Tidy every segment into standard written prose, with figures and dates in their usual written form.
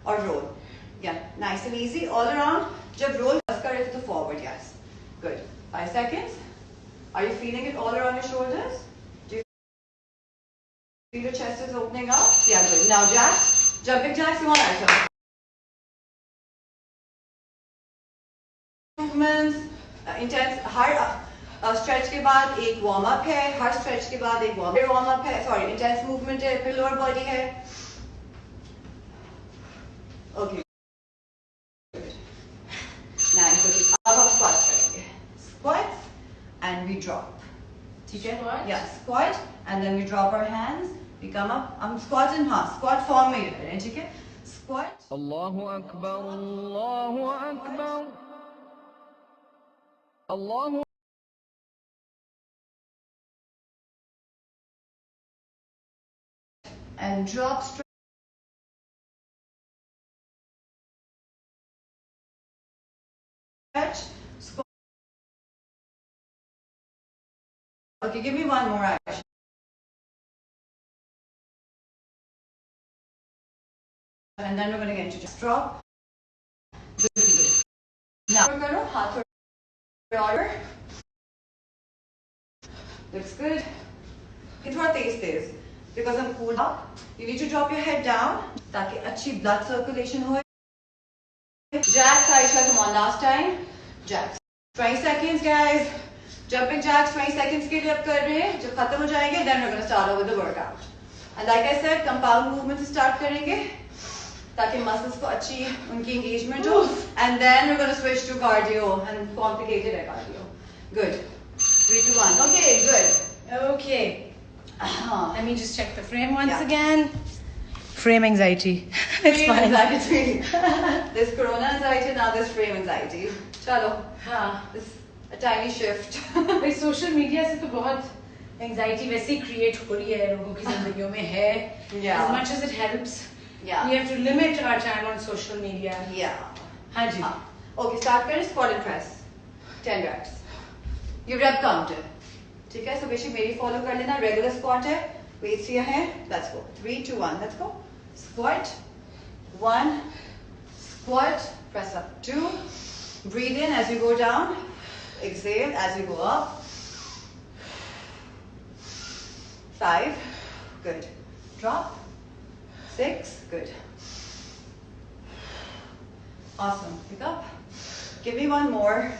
और roll. Yeah, nice and easy all around. जब roll करे तो forward, yes. Good. 5 seconds. Are you feeling it all around your shoulders? Do you feel your chest is opening up? Yeah, good. Now jacks. Jumping jacks, you want to movements, intense. Her stretch के बाद एक warm up है, हर stretch के बाद एक warm up है, sorry intense movement है, फिर लोअर बॉडी है. Okay nice. अब हम स्क्वाट करेंगे. Squat and we drop. ठीक है? या squat and then we drop our hands, we come up. हम स्क्वाट इन स्क्वाट फॉर्म में ही रह रहे हैं. ठीक है? स्क्वाट. अल्लाहु अकबर, अल्लाहु अकबर, अल्लाहु. And drop stretch. Squat. Okay, give me one more action. And then we're going to get into just drop. Good. Now we're going to haath order. Looks good. थोड़ा तेज because I'm cooled up. You need to drop your head down ताकि अच्छी blood circulation हो. Jacks, Aisha, come on, last time. Jacks. 20 seconds, guys. Jumping jacks, 20 seconds के लिए अब कर रहे हैं. जब खत्म हो जाएंगे, then we're going to start over the workout. And like I said, compound movement से start करेंगे ताकि muscles को अच्छी उनकी engagement हो. And then we're going to switch to cardio and complicated है cardio. Good. 3, 2, 1. Okay, good. Okay. Let me just check the frame once again. Frame anxiety. It's Frame fine. anxiety. There's corona anxiety, now there's frame anxiety. Chalo. हाँ. This a tiny shift. भाई social media से तो बहुत anxiety वैसे ही create हो रही है लोगों की जिंदगियों में है. As much as it helps, Yeah. we have to limit our time on social media. Yeah. हाँ जी. Okay, start करें squat and press. 10 reps. You rep counter. ठीक है? So बेशक मेरी follow कर लेना. Regular squat है. Weights here है. Let's go. 3, 2, 1. Let's go. Squat. 1. Squat. Press up. 2. Breathe in as you go down. Exhale as you go up. 5. Good. Drop. 6. Good. Awesome. Pick up. Give me one more.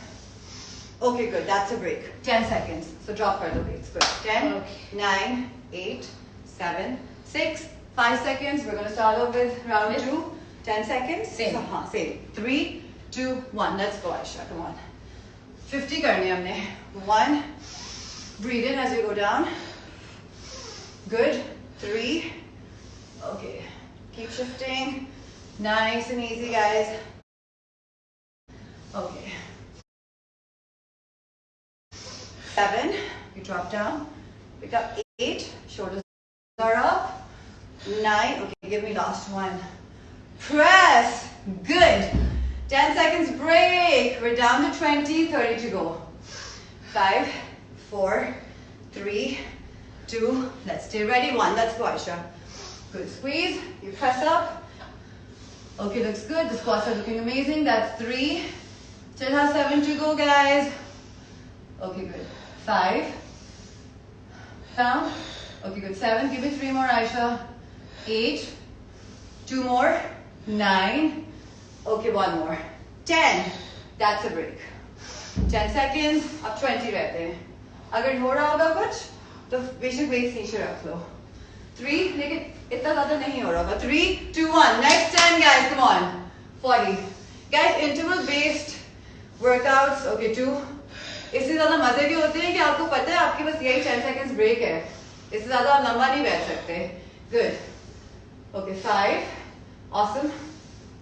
Okay, good. That's a break. 10 seconds. So drop further weights. Good. 10, Okay. 9, 8, 7, 6, 5 seconds. We're going to start off with round 2. 10 seconds. Same. So, same. 3, 2, 1. Let's go, Aisha. Come on. 50 करने हमने. 1. Breathe in as you go down. Good. 3. Okay. Keep shifting. Nice and easy, guys. Okay. 7. You drop down. Pick up 8. Shoulders are up. 9. Okay, give me last one. Press. Good. 10 seconds break. We're down to 20. 30 to go. 5, 4, 3, 2. Let's stay ready. 1. Let's go, Aisha. Good. Squeeze. You press up. Okay, looks good. The squats are looking amazing. That's 3. Still have 7 to go, guys. Okay, good. 5. Down. Okay, good. 7. Give me 3 more, Aisha. 8. 2 more. 9. Okay, 1 more. 10. That's a break. 10 seconds. अब 20 रहते हैं. अगर हो रहा होगा कुछ तो बेशक वेट्स नीचे रख लो. 3. लेकिन इतना ज़्यादा नहीं हो रहा होगा. 3, 2, 1. Next 10, guys. Come on. 40. Guys, interval based workouts. Okay, 2. इससे ज़्यादा मजे के होते हैं कि आपको पता है आपके पास यही 10 seconds break है. इससे ज़्यादा आप लंबा नहीं बैठ सकते. Good. Okay, 5. Awesome.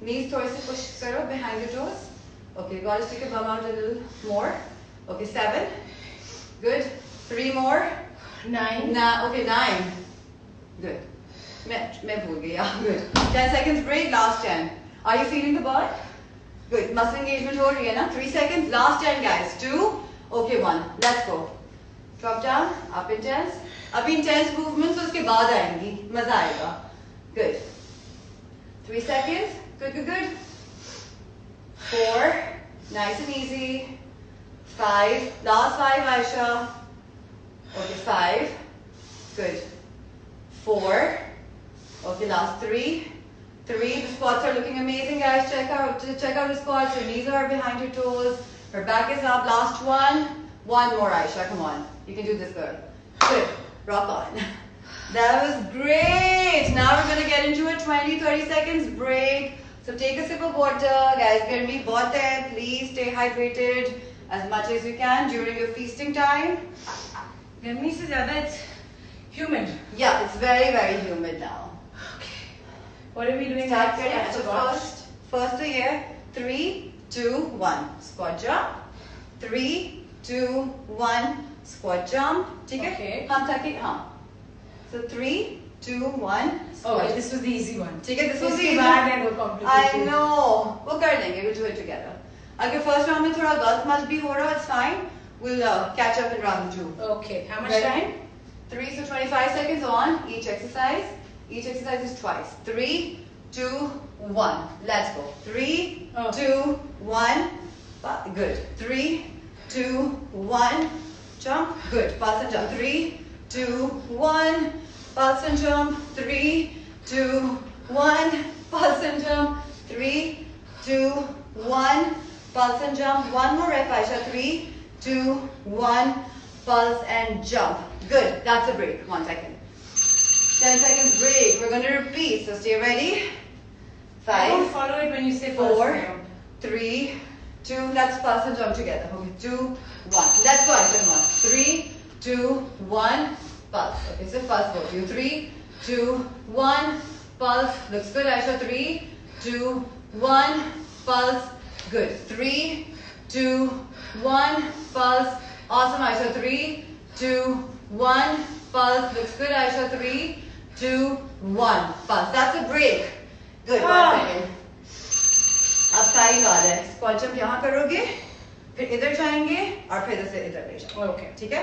Knees थोड़े से push करो behind your toes. Okay, got to stick your bum out a little more. Okay, 7. Good. 3 more. 9. Okay, 9. Good. मैं भूल गया. Good. 10 seconds break. Last 10. Are you feeling the burn? Good. Muscle engagement हो रही है ना? 3 seconds. Last 10, guys. 2. Okay, 1. Let's go. Drop down. Up intense. अभी intense movements उसके बाद आएंगी. मजा आएगा. Good. 3 seconds. Good, good, good. 4. Nice and easy. 5. Last 5, Aisha. Okay, 5. Good. 4. Okay, last 3. 3. The squats are looking amazing, guys. Check out the squats. Your knees are behind your toes. Her back is up. Last 1. 1 more, Aisha. Come on. You can do this, girl. Good. Rock on. That was great. Now we're going to get into a 20-30 seconds break. So take a sip of water. Guys, गर्मी बहुत है. Please stay hydrated as much as you can during your feasting time. गर्मी से ज़्यादा it's humid. Yeah, it's very, very humid now. Okay. What are we doing Start next? getting I so forgot. first to here. 3, 2, 1. Squat jump. 3, 2, 1. Squat jump. ठीक है? Okay. हम थके हाँ. So 3, 2, 1. Oh, okay, this was the easy one. ठीक है, this was इसके easy. बाद है वो complicated. I know. वो कर लेंगे. We'll do it together. अगर first round में थोड़ा गलत मत भी हो रहा, it's fine. We'll catch up in round 2. Okay, how much Ready? time? 3, so 25 seconds on each exercise. Each exercise is twice. 3, 2, 1. Let's go. 3, Oh. 2, 1. Good. 3, 2, 1. Jump. Good. Pulse and jump. 3, 2, 1. Pulse and jump. 3, 2, 1. Pulse and jump. 3, 2, 1. Pulse and jump. One more rep, Aisha. 3, 2, 1. Pulse and jump. Good. That's a break. 1 second. 10 seconds break. We're going to repeat. So stay ready. I don't 5, follow it when you say 4, first round. 3, 2. Let's pulse and jump together. Okay. 2, 1. Let's go. Aisha. Come on. 3, 2, 1. Pulse. Okay. So pulse both of you. 3, 2, 1. Pulse. Looks good, Aisha. 3, 2, 1. Pulse. Good. 3, 2, 1. Pulse. Awesome, Aisha. 3, 2, 1. Pulse. Looks good, Aisha. 3, 2, 1. Pulse. That's a break. Good. 1 second. अब side वाला है. Squat jump यहाँ करोगे, फिर इधर जाएंगे और फिर इधर से इधर ले जाओगे. Okay. ठीक है?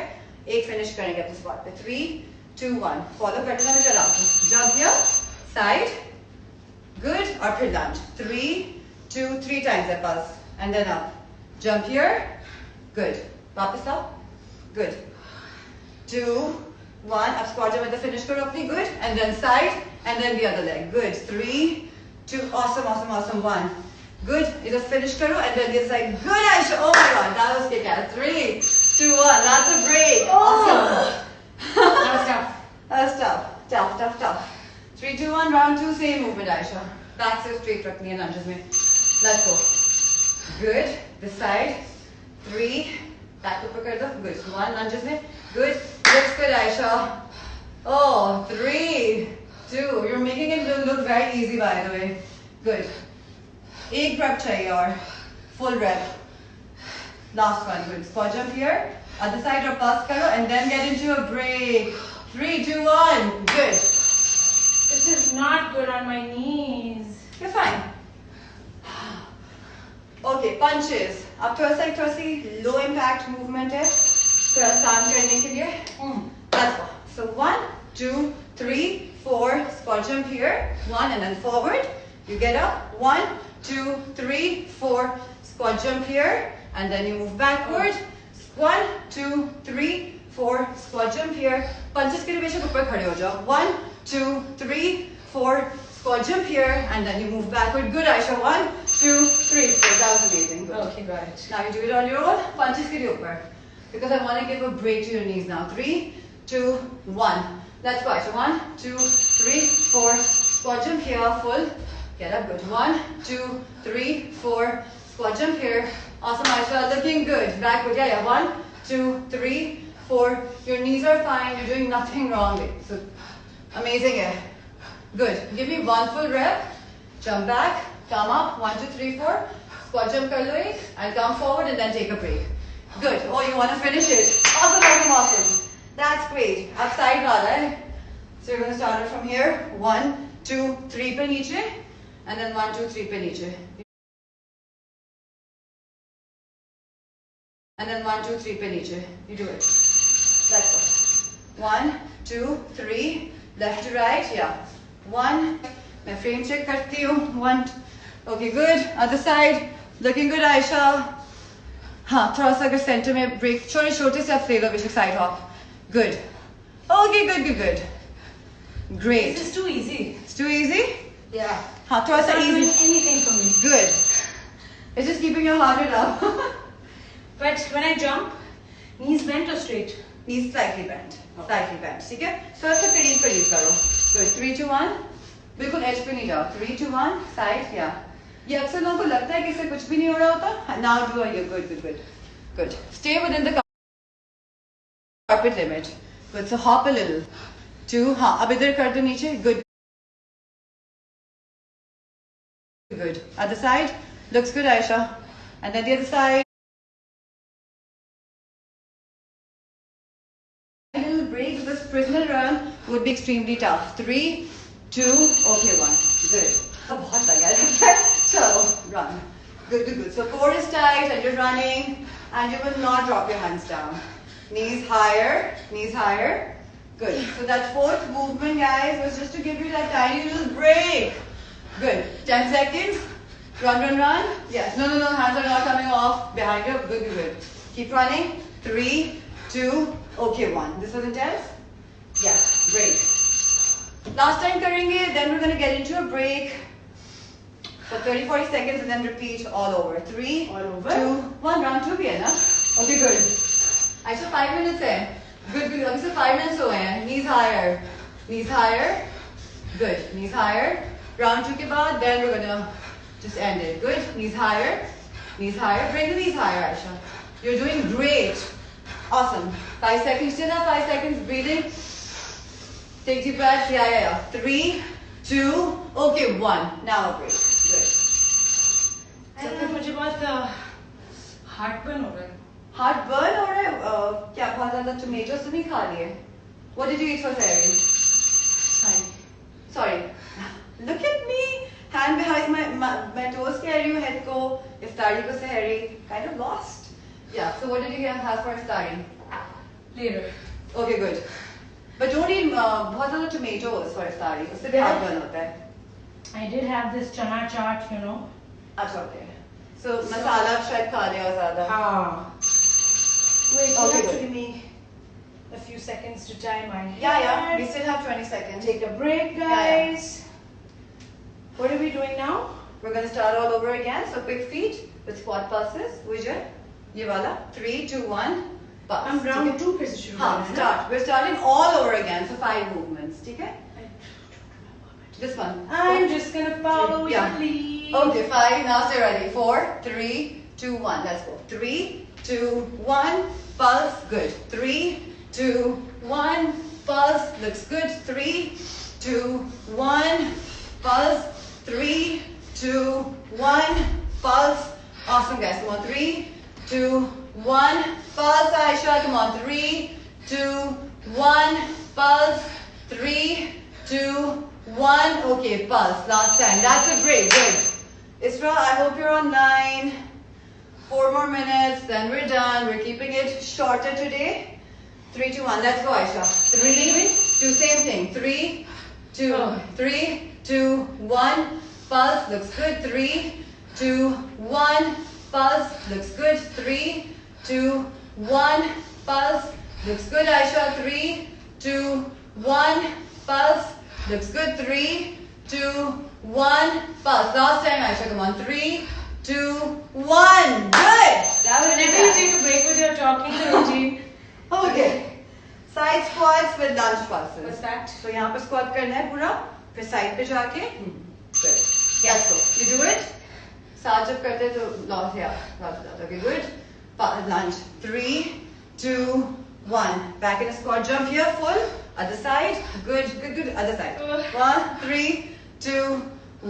एक फिनिश करेंगे अपने स्क्वाट पे. 3, 2, 1. फॉलो करते हुए चला. जंप हियर, साइड, गुड, और फिर लंज. 3, 2, 3 times that pulse, and then up. Jump here, good. वापस आओ, good. 2, 1. अब स्क्वाट जंप में फिनिश करो अपनी, good, and then side, and then the other leg, good. 3, 2. Awesome, awesome, awesome. 1. Good. Either finish karo and then it's like good, Aisha. Oh my god, that was kick ass. 3, 2, 1. That's a break. Awesome. That was tough. That's tough. Tough, tough, tough. 3, 2, 1. Round 2. Same movement, Aisha. Back से straight रखनी है lunges में. Let's go. Good. This side. 3. Back ऊपर कर दो. Good. 1 lunges में. Good. Looks good, Aisha. Oh, 3, 2. You're making it look very easy, by the way. Good. एक rep चाहिए और full rep. Last one. Good. Squat jump here. Other side or pulse karo and then get into a break. 3, 2, 1. Good. This is not good on my knees. You're fine. Okay, punches. अब थोड़ा सी low impact movement है. थोड़ा आसान करने के लिए. Let's go. So 1, 2, 3, 4. Squat jump here. 1 and then forward. You get up. 1, 2, 3, 4. Squat jump here. And then you move backward. 1, 2, 3, 4. Squat jump here. Punches के लिए बेशक ऊपर खड़े हो जाओ. 1, 2, 3, 4. Squat jump here. And then you move backward. Good, Aisha. 1, 2, 3, 4. That was amazing. Good. Okay, got it. Now you do it on your own. Punches के लिए ऊपर. Because I want to give a break to your knees now. 3, 2, 1. Let's go, Aisha. 1, 2, 3, 4. Squat jump here. Full. Get up. Good. 1, 2, 3, 4. Squat jump here. Awesome, Aisha. Looking good. Backward. Yeah. 1, 2, 3, 4. Your knees are fine. You're doing nothing wrong. So amazing. Yeah. Good. Give me 1 full rep. Jump back. Come up. 1, 2, 3, 4. Squat jump kar lo ek. And come forward and then take a break. Good. Oh, you want to finish it? Awesome, awesome, awesome. That's great. Upside wala hai. So you're going to start it from here. 1, 2, 3 pe niche. And then 1, 2, 3 pe niche. And then 1, 2, 3 pe niche. You do it. Let's go. 1, 2, 3. Left to right. Yeah. 1. मैं frame check करती हूँ. 1, Okay, good. Other side. Looking good, Aisha. हाँ, थोड़ा सा अगर centre में break छोटे छोटे से आप ले लो बेशक side hop. Good. Okay, good, good, good. Great. This is too easy. It's too easy? Yeah. हाँ, थोड़ा It's सा not easy. doing anything for me. Good. It's just keeping your heart rate up. But when I jump, knees bent or straight? Knees slightly bent. Slightly bent. ठीक है? थोड़ा सा करीब करो. Good. 3, 2, 1. बिल्कुल एज पे नहीं जाओ. 3, 2, 1. Side. Yeah. ये अक्सर लोगों को लगता है कि इससे कुछ भी नहीं हो रहा होता. Now do it. Good, good, good. Good. Stay within the carpet limit. Good. So hop a little. 2. हाँ. अब इधर कर दो नीचे. Good. Good. Other side. Looks good, Aisha. And then the other side. A little break because prisoner run would be extremely tough. 3, 2, okay, 1. Good. अब बहुत लग गया. So run. Good, good, good. So core is tight and you're running and you will not drop your hands down. Knees higher, knees higher. Good. So that fourth movement, guys, was just to give you that tiny little break. Good. 10 seconds. Run, run, run. Yes. No, no, no. Hands are not coming off behind you. Good, good, good. Keep running. 3, 2, okay, 1. This was intense? Yeah. Break. Last time karenge, then we're going to get into a break for 30-40 seconds and then repeat all over. 3, All over? 2, 1. Round 2 bhi hai na? Okay, good. Aisha, 5 minutes hai. Good, good. Abhi se 5 minutes ho gaye hain. Knees higher. Knees higher. Good. Knees higher. Round 2 ke baad, then we're going to just end it. Good. Knees higher. Knees higher. Bring the knees higher, Aisha. You're doing great. Awesome. 5 seconds. Still have 5 seconds. Breathing. Take deep breaths. Yeah, yeah, yeah. 3, 2. Okay, 1. Now a break. Good. मुझे बहुत heartburn हो रहा है. Heartburn हो रहा है? क्या बहुत ज़्यादा tomatoes तो नहीं खा लिए? What did you eat for Saturday? Sorry. Look at me. Hand behind my toes कह रही हूँ, head को, इफ्तारी को सहरी. Kind of lost. Yeah. So what did you have for iftari? Later. Okay, good. But don't eat बहुत ज़्यादा tomatoes for iftari. उससे भी heartburn होता है. I did have this chana chaat, you know. अच्छा, okay. So मसाला शायद खा लिया ज़्यादा. हाँ. Wait, you Okay, have to good. give me a few seconds to tie my hair. Yeah, yeah. We still have 20 seconds. Take a break, Yeah, yeah. guys. What are we doing now? We're going to start all over again. So quick feet with squat pulses. Vijay, ये वाला. 3, 2, 1. Pulse. I'm round ठीक है? 2 फिर से शुरू हाँ, करना है ना? start. We're starting all over again. So 5 movements. ठीक है? This one. I'm just gonna follow Yeah. your lead. Okay, 5. Now stay ready. 4, 3, 2, 1. Let's go. 3, 2, 1. Pulse. Good. 3, 2, 1. Pulse. Looks good. 3, 2, 1. Pulse. 3, 2, 1. Pulse. Awesome, guys. Come on. 3, 2, 1. Pulse, Aisha. Come on. 3, 2, 1. Pulse. 3, 2, 1. Okay, pulse. Last time. That's a break. Good. Isra, I hope you're online. 4 more minutes, then we're done. We're keeping it shorter today. 3, 2, 1. Let's go, Aisha. 3, 2, same thing. 3, 2, 3, 2, 1. Pulse. Looks good. 3, 2, 1. Pulse. Looks good. 3, 2, 1. Pulse. Looks good, Aisha. 3, 2, 1. Pulse. Looks good. 3, 2, 1. Pulse. Last time, Aisha. Come on. 3, 2, 1. Good. That was Whenever you take a break with your talking routine. Okay. Side squats with lunge pulses. What's that? So यहाँ पर squat करना है पूरा, फिर side पे जाके. Good. Yes, go. You do it. साथ जब करते हैं तो loss या जाता. Okay, good. Lunge. 3, 2, 1. Back in a squat jump here, full. Other side. Good, good, good. Other side. 1, 3, 2,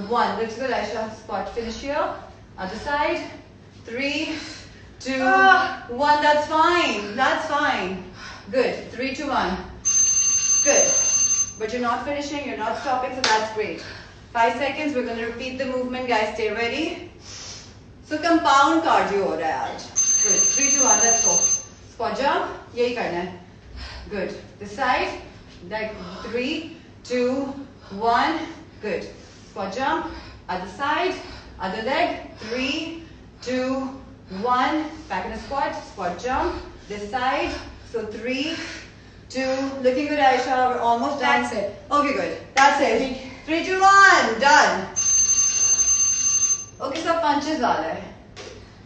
1. Looks good, Aisha. Squat finish here. Other side. 3, 2, 1. That's fine. That's fine. Good. 3, 2, 1. Good. But you're not finishing. You're not stopping. So that's great. 5 seconds. We're going to repeat the movement, guys. Stay ready. So compound cardio हो रहा है आज. Good. 3, 2, 1. Let's go. Squat jump. यही करना है. Good. This side. Like 3, 2, 1. Good. Squat jump. Other side. Other leg. 3, 2, 1. Back in a squat. Squat jump. This side. So 3, 2. Looking good, Aisha. We're almost done. That's it. Okay, good. That's it. 3, 2, 1. Done. Okay, so punches wala hai.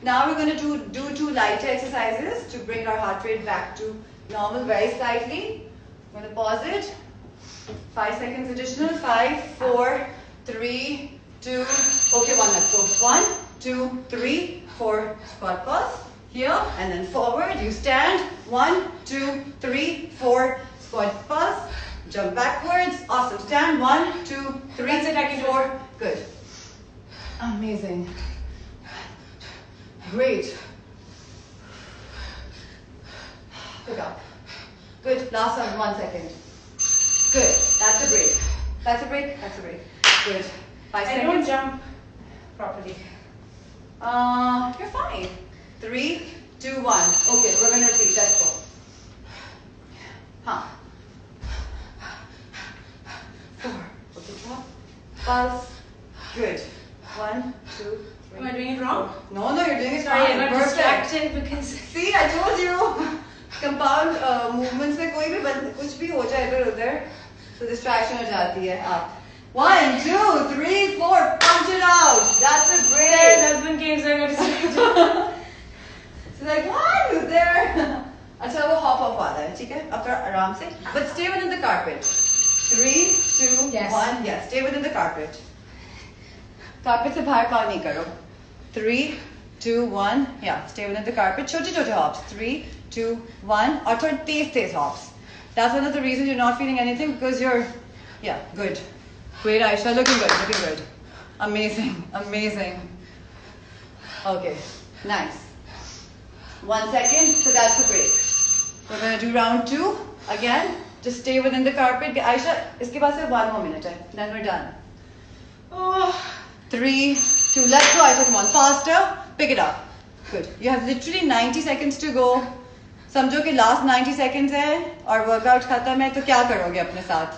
Now we're going to do 2 lighter exercises to bring our heart rate back to normal very slightly. I'm going to pause it. 5 seconds additional. 5, 4, 3, 2. Okay, one left. So 1, 2, 3, 4. Squat pause. Here and then forward. You stand. 1, 2, 3, 4. Squat pause. Jump backwards. Awesome. Stand. 1, 2, 3, That's it, I can do 4. Good. Amazing. Great. Pick up. Good. Last one. 1 second. Good. That's a break. That's a break. That's a break. Good. 5 I seconds. don't jump properly. You're fine. 3, 2, 1. Okay, we're gonna repeat. Let's go. Huh. 4. Okay, drop. Pulse. Good. 1, 2, 3. Am I doing it wrong? No, no, you're doing it Sorry, I fine. got Perfect. distracted because See, I told you. Compound movements में कोई भी कुछ भी हो जाए इधर उधर तो distraction हो जाती है आप 1, 2, 3, 4 punch it out. That's a break. husband came, so I got distracted. So like what was there? अच्छा वो hop off वाला है ठीक है अब थोड़ा आराम से but stay within the carpet 3, 2, Yes. 1 yes stay within the carpet carpet से बाहर पार नहीं करो 3, 2, 1 yeah stay within the carpet छोटे छोटे hops 3, 2, 1 और थोड़े तेज hops that's one of the reasons you're not feeling anything because you're yeah good great Aisha looking good amazing okay nice 1 second so that's the break we're going to do round 2 again just stay within the carpet Aisha iske paas se 1 more minute hai then we're done Oh, 3, 2 let's go Aisha come on faster pick it up good you have literally 90 seconds to go समझो कि last 90 seconds है और workout खत्म है तो क्या करोगे अपने साथ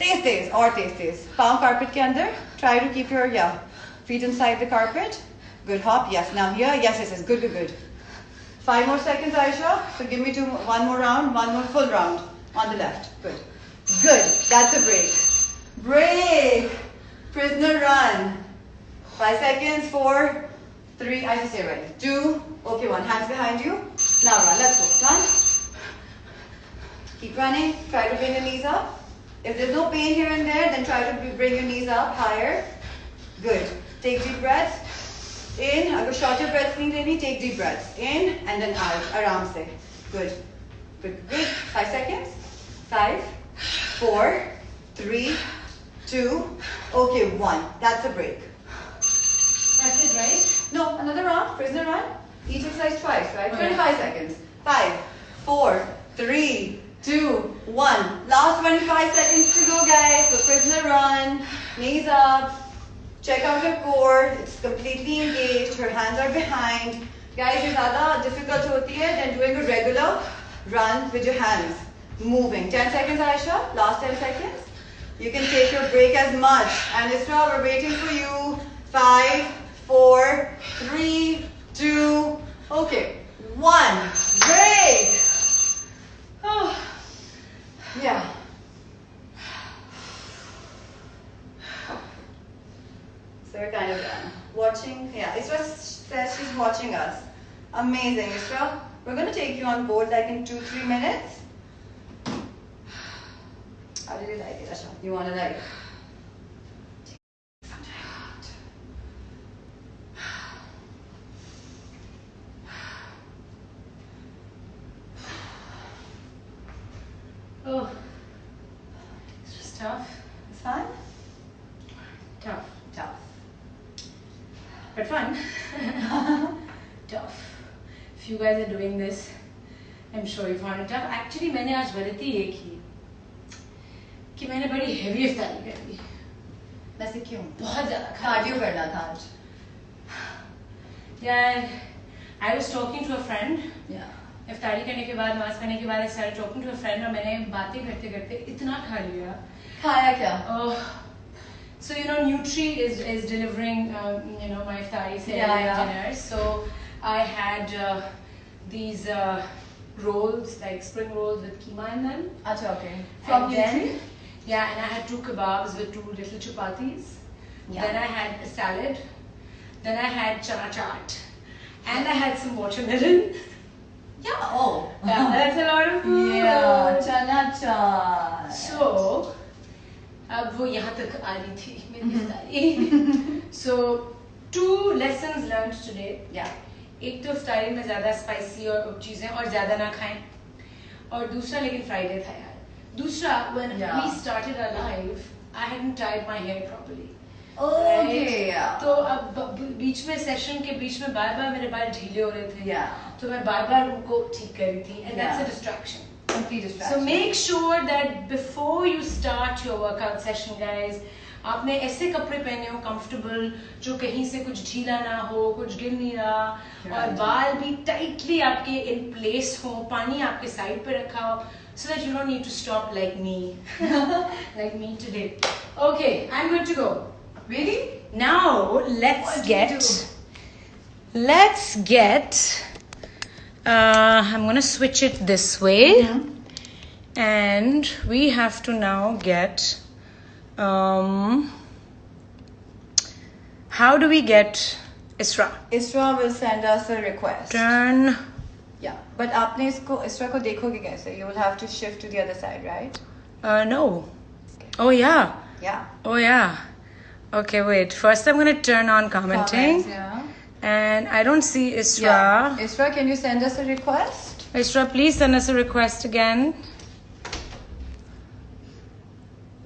तेज और तेज पाँव कारपेट के अंदर ट्राई टू कीप योर या feet inside the carpet good hop yes now here yes good 5 more seconds Aisha so give me one more round one more full round on the left good that's a break prisoner run 5 seconds 4 3 Aisha stay ready 2 okay 1 hands behind you now run let's go run keep running try to bring your knees up if there's no pain here and there then try to bring your knees up higher good take deep breaths in agar shorter breaths nahi leni take deep breaths in and then out aaram se good 5 seconds 5 4 3 2 okay 1 that's a break that's it, right? no another round prisoner run each exercise twice right 25 seconds 5 4 3 2 1 last 25 seconds to go guys so prisoner run knees up check out your core it's completely engaged her hands are behind guys ये ज़्यादा difficult होती है than doing a regular run with your hands moving 10 seconds Aisha last 10 seconds you can take your break as much and Isra we're waiting for you 5 4 3 2 okay 1 break Oh, yeah so we're kind of done watching yeah Isra says she's watching us amazing Isra we're going to take you on board like in 2-3 minutes how did you like it Asha you want to like take some time out oh, it's just tough. it's fun Tough, tough but fun. Tough. If you guys are doing this, I'm sure you found it tough. Actually, मैंने आज गलती ये की कि मैंने बड़ी heavy इफ्तारी कर दी. वैसे क्यों बहुत ज़्यादा कार्डियो करना था आज Yeah, I was talking to a friend. yeah इफ्तारी करने के बाद नमाज पढ़ने के बाद I started talking to a friend और मैंने बातें करते करते इतना खा लिया. खाया क्या Oh, So Nutri is delivering my iftari dinner. So I had these rolls, like spring rolls with keema in them. Achha, okay. From Nutri. Yeah, and I had 2 kebabs with 2 little chapatis. Yeah. Then I had a salad. Then I had chana chaat. And I had some watermelon. Yeah, oh. Yeah, that's a lot of food. Yeah, chana chaat. So, अब वो यहाँ तक आ रही थी मेरी इफ्तारी. So, 2 lessons learned today. Yeah. एक तो इफ्तारी में ज़्यादा स्पाइसी और चीज़ें और ज़्यादा ना खाएं. और दूसरा लेकिन फ्राइडे था यार. दूसरा, when we started our live, I hadn't tied my hair properly. Okay, yeah. तो अब बीच में सेशन के बीच में बार-बार मेरे बाल ढीले हो रहे थे. Yeah. तो मैं बार-बार उनको ठीक कर रही थी. And that's a distraction. Complete distraction. So make sure that before you start your workout session, guys, आपने ऐसे कपड़े पहने हो comfortable जो कहीं से कुछ ढीला ना हो, कुछ गिर नहीं रहा, और बाल भी tightly आपके in place हो, पानी आपके side पे रखा हो, so that you don't need to stop like me, like me today. Okay, I'm good to go. Really? Now let's get. I'm gonna switch it this way, and we have to now get. How do we get Isra? Isra will send us a request. Turn. Yeah, but आपने इसको Isra को देखोगे कैसे? You will have to shift to the other side, right? No. Oh yeah. Yeah. Oh yeah. Okay, wait. First, I'm gonna turn on commenting. Comments, yeah. And I don't see Isra. Yeah. Isra, can you send us a request? Isra, please send us a request again.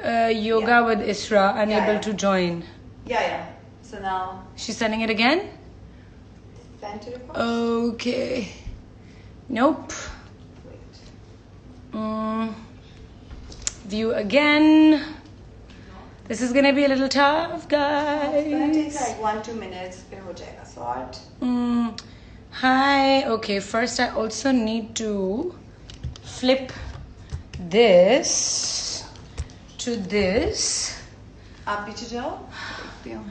Yoga with Isra, unable to join. Yeah. So now. She's sending it again? Send to request. Okay. Nope. Wait. View again. This is gonna be a little tough, It's gonna take guys. like 1-2 minutes. फिर हो जाएगा sort. Hi. Okay, first I also need to flip this to this. आप पीछे जाओ. देखती हूँ.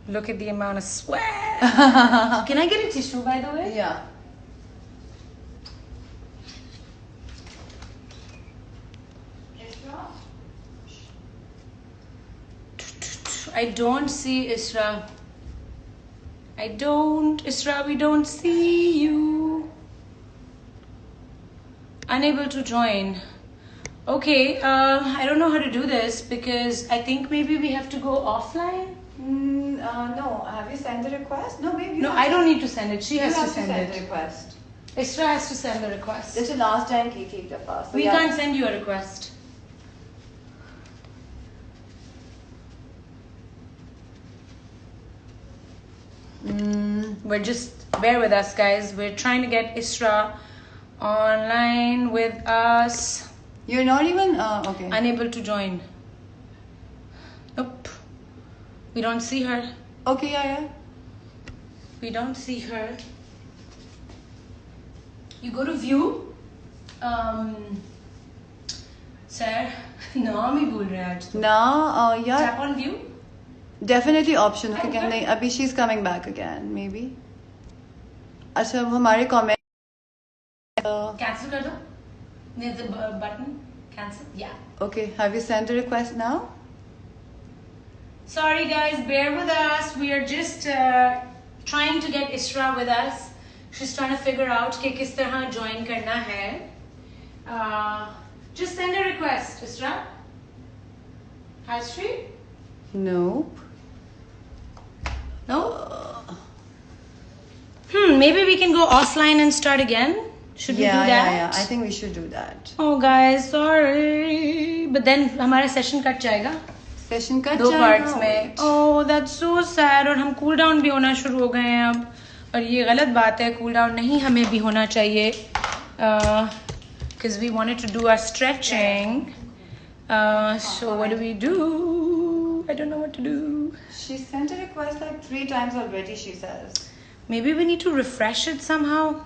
Look at the amount of sweat. Can I get a tissue, by the way? Yeah. I don't see Isra. Isra, we don't see you. Unable to join. Okay, I don't know how to do this because I think maybe we have to go offline. No. Have you sent the request? No, maybe. No, I don't need to send it. She You has to have send the it. request. Isra has to send the request. This is last time की थी एक दफा. So We yeah. can't send you a request. We're just, bear with us, guys. We're trying to get Isra online with us. You're not even okay. Unable to join. Nope. We don't see her. Okay, yeah. We don't see her. You go to view. Sir, नाम ही भूल रहे हैं आज तो. Now, yeah, Tap on view. definitely option. Okay. Again, नहीं, अभी she's coming back again, maybe. अच्छा, वो हमारे comment. Cancel कर दो. Near the button. Cancel. Yeah. Okay, have you sent the request now? Sorry guys, bear with us. We are just trying to get Isra with us. She's trying to figure out कि किस तरह join करना है. Just send a request, Isra. Has she? Nope. No. Maybe we can go offline and start again. Should we do that? Yeah. I think we should do that. Oh guys, sorry. But then हमारा session cut जाएगा. Session का 2 parts में. Oh, that's so sad. और हम cool down भी होना शुरू हो गए हैं अब. और ये गलत बात है. Cool down नहीं हमें भी होना चाहिए. Because we wanted to do our stretching. So what do? I don't know what to do. She sent a request like 3 times already, she says. Maybe we need to refresh it somehow.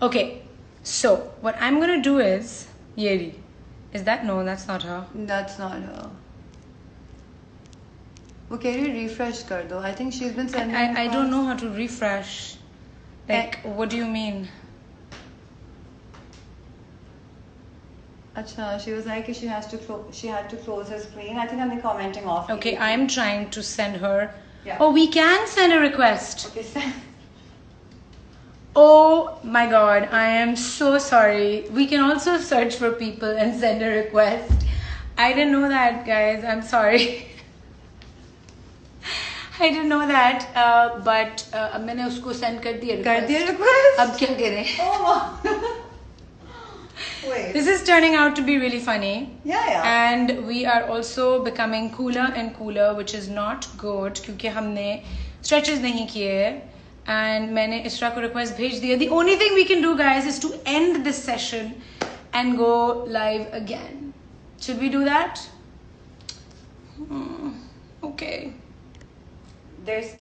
Okay, so what I'm gonna do is Yeri. Is that no? That's not her. That's not her. वो कह रही है refresh कर दो. I think she's been sending. I don't know how to refresh. Like, what do you mean? Acha, she was like she had to close her screen. I think I'm commenting off. Okay, I'm trying to send her. Yeah. Oh, we can send a request. Okay, send. Oh my god, I am so sorry. We can also search for people and send a request. I didn't know that, guys. I'm sorry. I didn't know that. But अब मैंने उसको send कर दिया request. कर दिया request? अब क्या करें? Oh. Wait. This is turning out to be really funny. Yeah. And we are also becoming cooler and cooler, which is not good क्योंकि हमने stretches नहीं किए and मैंने इसरा को request भेज दिया. The only thing we can do, guys, is to end this session and go live again. Should we do that? Okay. There's